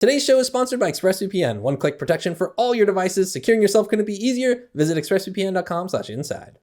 Today's show is sponsored by ExpressVPN. One-click protection for all your devices. Securing yourself couldn't be easier. Visit expressvpn.com/inside.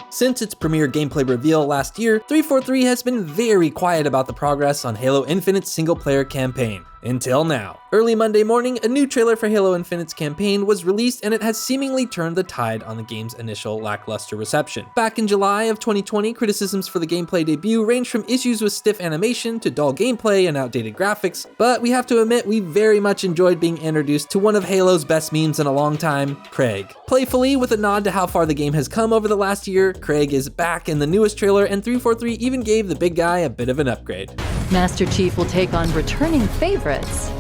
Since its premiere gameplay reveal last year, 343 has been very quiet about the progress on Halo Infinite's single-player campaign. Until now. Early Monday morning, a new trailer for Halo Infinite's campaign was released, and it has seemingly turned the tide on the game's initial lackluster reception. Back in July of 2020, criticisms for the gameplay debut ranged from issues with stiff animation to dull gameplay and outdated graphics, but we have to admit we very much enjoyed being introduced to one of Halo's best memes in a long time, Craig. Playfully, with a nod to how far the game has come over the last year, Craig is back in the newest trailer, and 343 even gave the big guy a bit of an upgrade. Master Chief will take on returning favorites.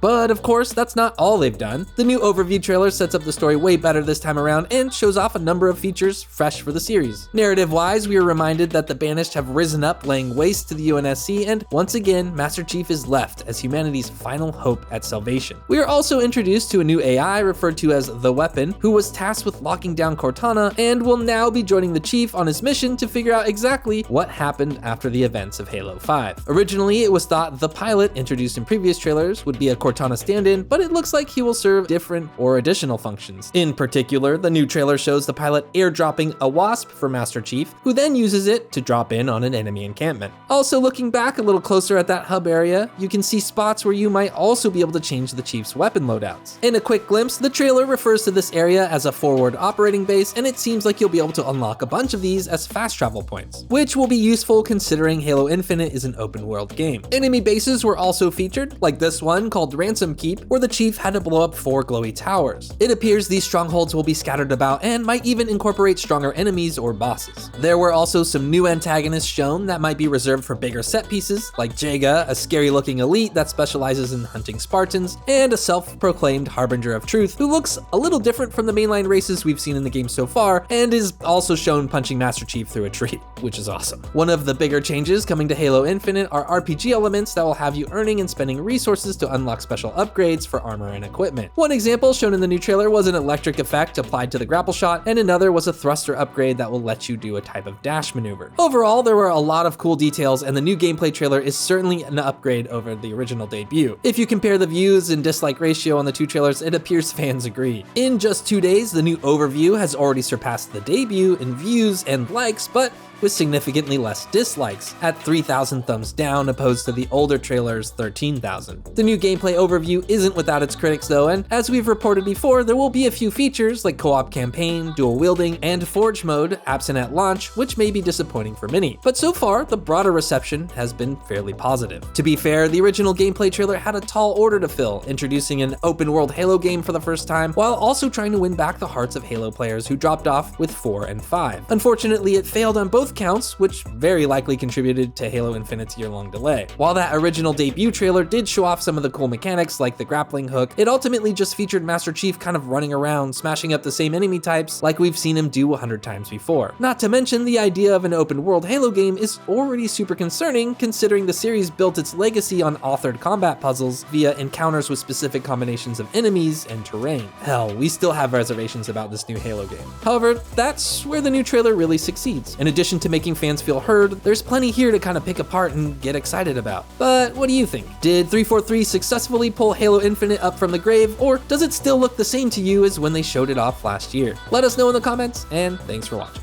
But of course, that's not all they've done. The new overview trailer sets up the story way better this time around and shows off a number of features fresh for the series. Narrative-wise, we are reminded that the Banished have risen up, laying waste to the UNSC, and once again, Master Chief is left as humanity's final hope at salvation. We are also introduced to a new AI referred to as The Weapon, who was tasked with locking down Cortana and will now be joining the Chief on his mission to figure out exactly what happened after the events of Halo 5. Originally, it was thought the pilot, introduced in previous trailers, would be a Cortana stand-in, but it looks like he will serve different or additional functions. In particular, the new trailer shows the pilot airdropping a wasp for Master Chief, who then uses it to drop in on an enemy encampment. Also, looking back a little closer at that hub area, you can see spots where you might also be able to change the Chief's weapon loadouts. In a quick glimpse, the trailer refers to this area as a forward operating base, and it seems like you'll be able to unlock a bunch of these as fast travel points, which will be useful considering Halo Infinite is an open world game. Enemy bases were also featured, like this one called Ransom Keep, where the Chief had to blow up 4 glowy towers. It appears these strongholds will be scattered about and might even incorporate stronger enemies or bosses. There were also some new antagonists shown that might be reserved for bigger set pieces, like Jaga, a scary looking elite that specializes in hunting Spartans, and a self-proclaimed harbinger of truth who looks a little different from the mainline races we've seen in the game so far, and is also shown punching Master Chief through a tree, which is awesome. One of the bigger changes coming to Halo Infinite are RPG elements that will have you earning and spending resources to unlock special upgrades for armor and equipment. One example shown in the new trailer was an electric effect applied to the grapple shot, and another was a thruster upgrade that will let you do a type of dash maneuver. Overall, there were a lot of cool details, and the new gameplay trailer is certainly an upgrade over the original debut. If you compare the views and dislike ratio on the two trailers, it appears fans agree. In just 2 days, the new overview has already surpassed the debut in views and likes, but with significantly less dislikes, at 3,000 thumbs down opposed to the older trailer's 13,000. The new gameplay overview isn't without its critics though, and as we've reported before, there will be a few features like co-op campaign, dual wielding, and forge mode absent at launch, which may be disappointing for many. But so far, the broader reception has been fairly positive. To be fair, the original gameplay trailer had a tall order to fill, introducing an open world Halo game for the first time, while also trying to win back the hearts of Halo players who dropped off with 4 and 5. Unfortunately, it failed on both counts, which very likely contributed to Halo Infinite's year-long delay. While that original debut trailer did show off some of the cool mechanics like the grappling hook, it ultimately just featured Master Chief kind of running around, smashing up the same enemy types like we've seen him do 100 times before. Not to mention, the idea of an open world Halo game is already super concerning considering the series built its legacy on authored combat puzzles via encounters with specific combinations of enemies and terrain. Hell, we still have reservations about this new Halo game. However, that's where the new trailer really succeeds. In addition to making fans feel heard, there's plenty here to kind of pick apart and get excited about. But what do you think? Did 343 successfully pull Halo Infinite up from the grave, or does it still look the same to you as when they showed it off last year? Let us know in the comments, and thanks for watching.